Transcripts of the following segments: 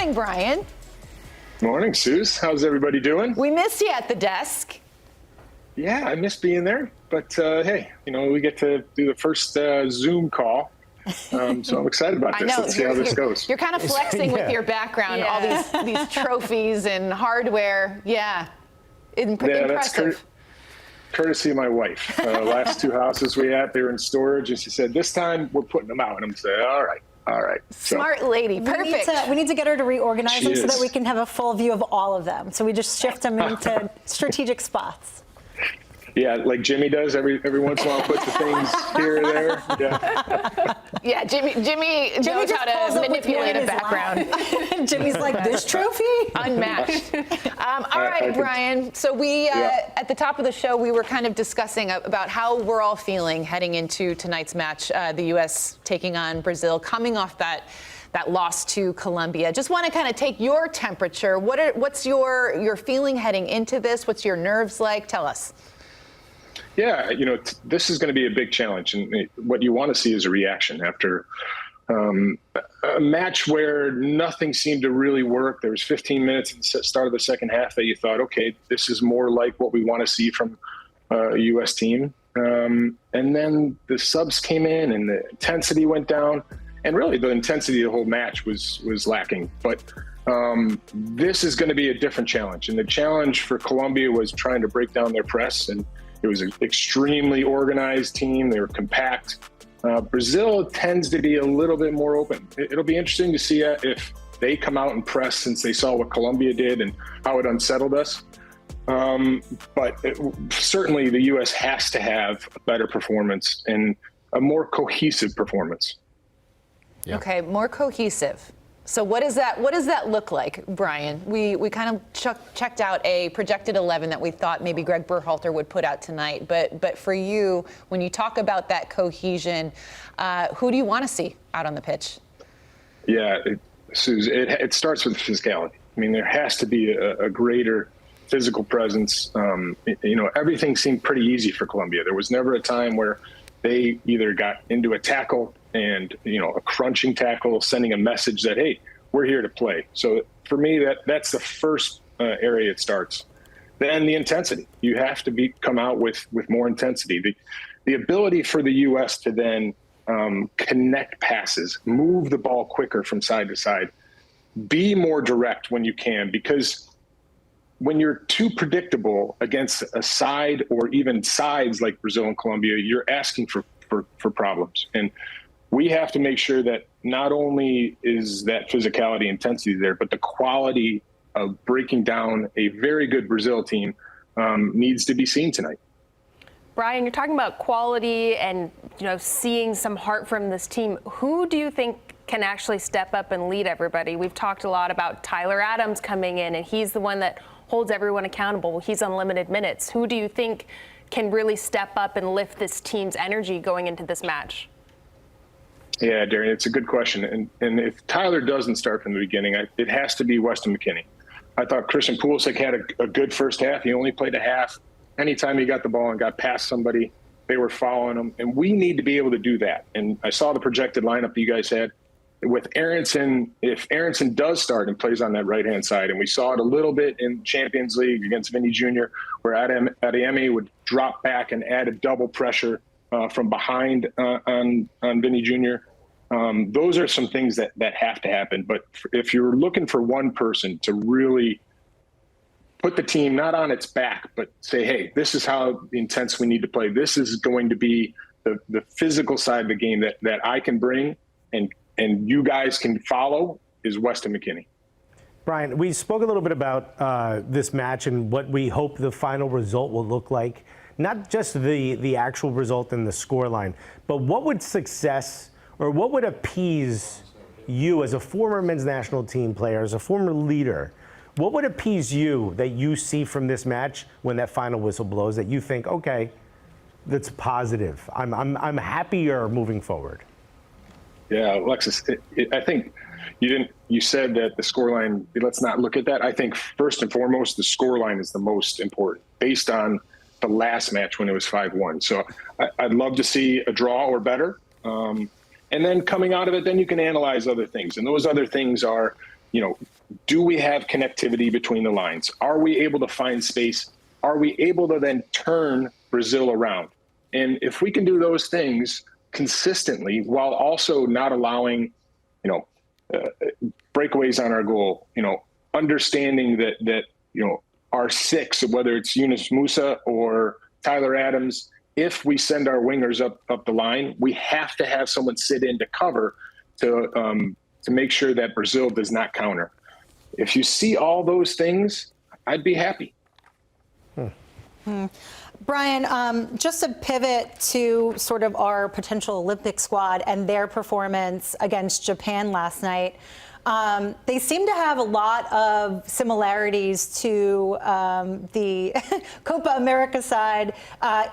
morning, Brian. Morning, Suze. How's everybody doing? We missed you at the desk. Yeah, I miss being there. But, hey, we get to do the first Zoom call. So I'm excited about this. Let's see how this goes. You're kind of flexing with your background, all these trophies and hardware. Yeah, impressive. That's courtesy of my wife. Last two houses we had, they were in storage, and she said, this time we're putting them out. And I'm saying, all right. Smart lady, perfect. We need to get her to reorganize them so that we can have a full view of all of them. So we just shift them into strategic spots. Yeah, like Jimmy does every once in a while, puts the things here or there. Yeah, Jimmy knows how to manipulate a background. Jimmy's like, this trophy? Unmatched. All right, Brian. So we, at the top of the show, we were kind of discussing about how we're all feeling heading into tonight's match, the U.S. taking on Brazil, coming off that loss to Colombia. Just want to kind of take your temperature. What's your feeling heading into this? What's your nerves like? Tell us. Yeah, this is going to be a big challenge. And what you want to see is a reaction after a match where nothing seemed to really work. There was 15 minutes at the start of the second half that you thought, okay, this is more like what we want to see from a U.S. team. And then the subs came in and the intensity went down. And really the intensity of the whole match was lacking. But this is going to be a different challenge. And the challenge for Colombia was trying to break down their press. And it was an extremely organized team. They were compact. Brazil tends to be a little bit more open. It'll be interesting to see if they come out and press since they saw what Colombia did and how it unsettled us. But certainly the U.S. has to have a better performance and a more cohesive performance. Yeah. Okay, more cohesive. So what does that look like, Brian? We kind of checked out a projected 11 that we thought maybe Greg Berhalter would put out tonight. But for you, when you talk about that cohesion, who do you want to see out on the pitch? Yeah, Suze, it starts with physicality. I mean, there has to be a greater physical presence. Everything seemed pretty easy for Colombia. There was never a time where they either got into a tackle and, a crunching tackle, sending a message that, hey, we're here to play. So for me, that's the first area it starts. Then the intensity. You have to come out with more intensity. The ability for the U.S. to then connect passes, move the ball quicker from side to side, be more direct when you can, because when you're too predictable against a side or even sides like Brazil and Colombia, you're asking for problems. And we have to make sure that not only is that physicality intensity there, but the quality of breaking down a very good Brazil team needs to be seen tonight. Brian, you're talking about quality and, seeing some heart from this team. Who do you think can actually step up and lead everybody? We've talked a lot about Tyler Adams coming in, and he's the one that holds everyone accountable. He's on limited minutes. Who do you think can really step up and lift this team's energy going into this match? Yeah, Darian, it's a good question. And if Tyler doesn't start from the beginning, it has to be Weston McKennie. I thought Christian Pulisic had a good first half. He only played a half. Anytime he got the ball and got past somebody, they were following him. And we need to be able to do that. And I saw the projected lineup that you guys had. With Aronson, if Aronson does start and plays on that right-hand side, and we saw it a little bit in Champions League against Vinny Jr., where Adeyemi would drop back and add a double pressure from behind on Vinny Jr. Those are some things that have to happen. But if you're looking for one person to really put the team not on its back, but say, hey, this is how intense we need to play. This is going to be the physical side of the game that I can bring and you guys can follow, is Weston McKennie. Brian, we spoke a little bit about this match and what we hope the final result will look like. Not just the actual result and the scoreline, but what would success or what would appease you as a former men's national team player, as a former leader? What would appease you that you see from this match when that final whistle blows that you think, okay, that's positive. I'm happier moving forward. Yeah, Alexis, I think you said that the scoreline, let's not look at that. I think first and foremost, the scoreline is the most important based on the last match when it was 5-1. So I'd love to see a draw or better. And then coming out of it, then you can analyze other things. And those other things are, do we have connectivity between the lines? Are we able to find space? Are we able to then turn Brazil around? And if we can do those things consistently while also not allowing, breakaways on our goal, understanding that our six, whether it's Yunus Musa or Tyler Adams, if we send our wingers up the line, we have to have someone sit in to cover to make sure that Brazil does not counter. If you see all those things, I'd be happy. Brian, just to pivot to sort of our potential Olympic squad and their performance against Japan last night. They seem to have a lot of similarities to the Copa America side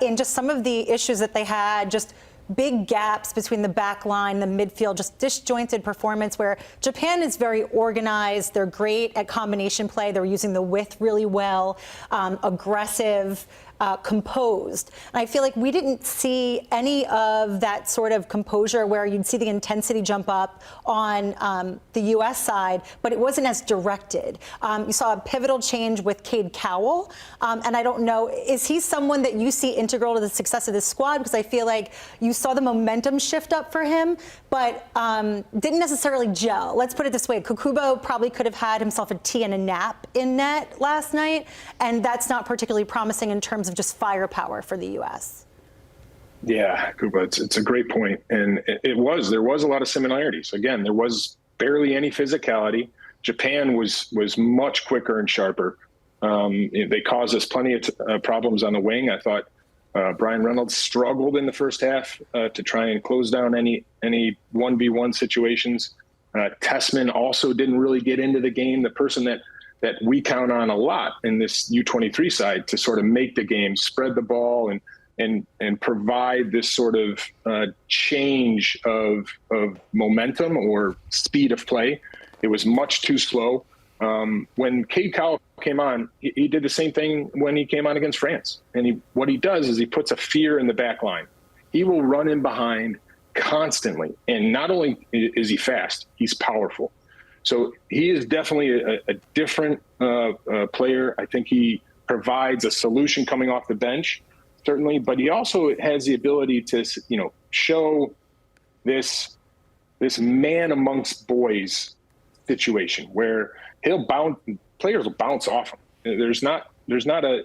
in just some of the issues that they had, just big gaps between the back line, the midfield, just disjointed performance, where Japan is very organized. They're great at combination play. They're using the width really well, aggressive, composed. And I feel like we didn't see any of that sort of composure where you'd see the intensity jump up on the U.S. side, but it wasn't as directed. You saw a pivotal change with Cade Cowell, and I don't know, is he someone that you see integral to the success of this squad? Because I feel like you saw the momentum shift up for him, but didn't necessarily gel. Let's put it this way. Kukubo probably could have had himself a tea and a nap in net last night, and that's not particularly promising in terms of just firepower for the U.S. Yeah, Kuba, it's a great point. And there was a lot of similarities. Again, there was barely any physicality. Japan was much quicker and sharper. They caused us plenty of problems on the wing. I thought Brian Reynolds struggled in the first half to try and close down any 1v1 situations. Tessman also didn't really get into the game. The person that we count on a lot in this U23 side to sort of make the game, spread the ball, and provide this sort of change of momentum or speed of play. It was much too slow. When Cade Cowell came on, he did the same thing when he came on against France. And what he does is he puts a fear in the back line. He will run in behind constantly. And not only is he fast, he's powerful. So he is definitely a different player. I think he provides a solution coming off the bench, certainly, but he also has the ability to, show this man amongst boys situation where players will bounce off him. There's not a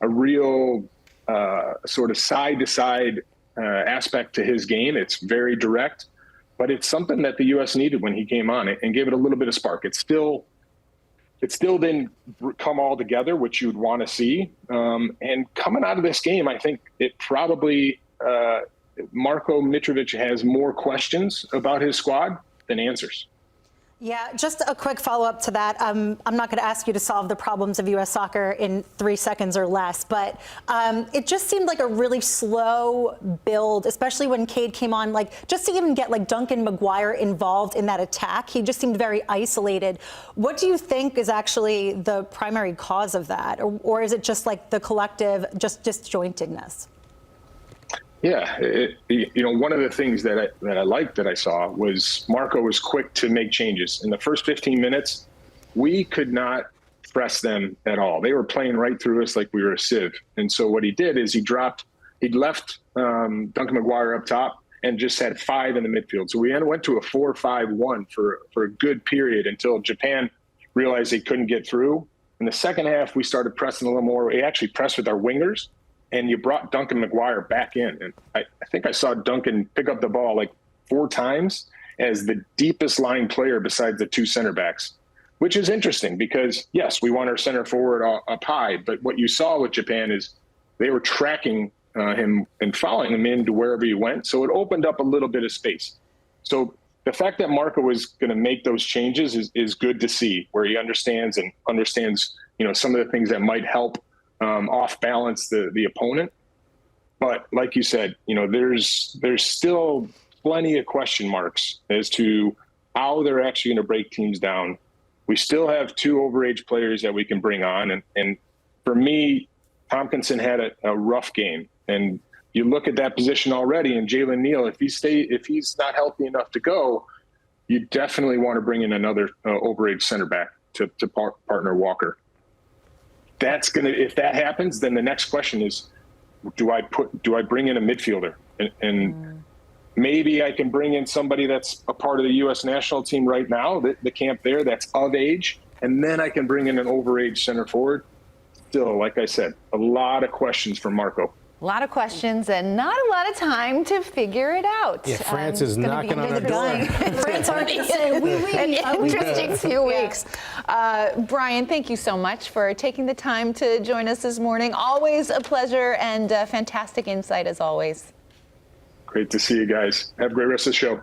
real sort of side to side aspect to his game. It's very direct. But it's something that the U.S. needed when he came on and gave it a little bit of spark. It still didn't come all together, which you'd want to see. And coming out of this game, I think it probably Marko Mitrovic has more questions about his squad than answers. Yeah, just a quick follow-up to that. I'm not going to ask you to solve the problems of U.S. soccer in 3 seconds or less, but it just seemed like a really slow build, especially when Cade came on. Just to even get Duncan McBride involved in that attack, he just seemed very isolated. What do you think is actually the primary cause of that, or is it just the collective disjointedness? Yeah, one of the things that I liked that I saw was Marko was quick to make changes. In the first 15 minutes, we could not press them at all. They were playing right through us like we were a sieve. And so what he did is he'd left Duncan McBride up top and just had 5 in the midfield. So we went to a 4-5-1 for a good period until Japan realized they couldn't get through. In the second half, we started pressing a little more. We actually pressed with our wingers. And you brought Duncan McBride back in. And I think I saw Duncan pick up the ball 4 times as the deepest line player besides the 2 center backs, which is interesting because, yes, we want our center forward up high. But what you saw with Japan is they were tracking him and following him into wherever he went. So it opened up a little bit of space. So the fact that Marko was going to make those changes is good to see, where he understands some of the things that might help off balance the opponent. But like you said, there's still plenty of question marks as to how they're actually going to break teams down. We still have 2 overage players that we can bring on. And for me, Tompkinson had a rough game. And you look at that position already, and Jalen Neal, if he's not healthy enough to go, you definitely want to bring in another overage center back to partner Walker. If that happens, then the next question is, do I bring in a midfielder? And maybe I can bring in somebody that's a part of the U.S. national team right now, the camp there, that's of age, and then I can bring in an overage center forward. Still, like I said, a lot of questions for Marco. A lot of questions and not a lot of time to figure it out. Yeah, France is knocking on our door. France aren't going to say, An interesting few weeks. Brian, thank you so much for taking the time to join us this morning. Always a pleasure and fantastic insight as always. Great to see you guys. Have a great rest of the show.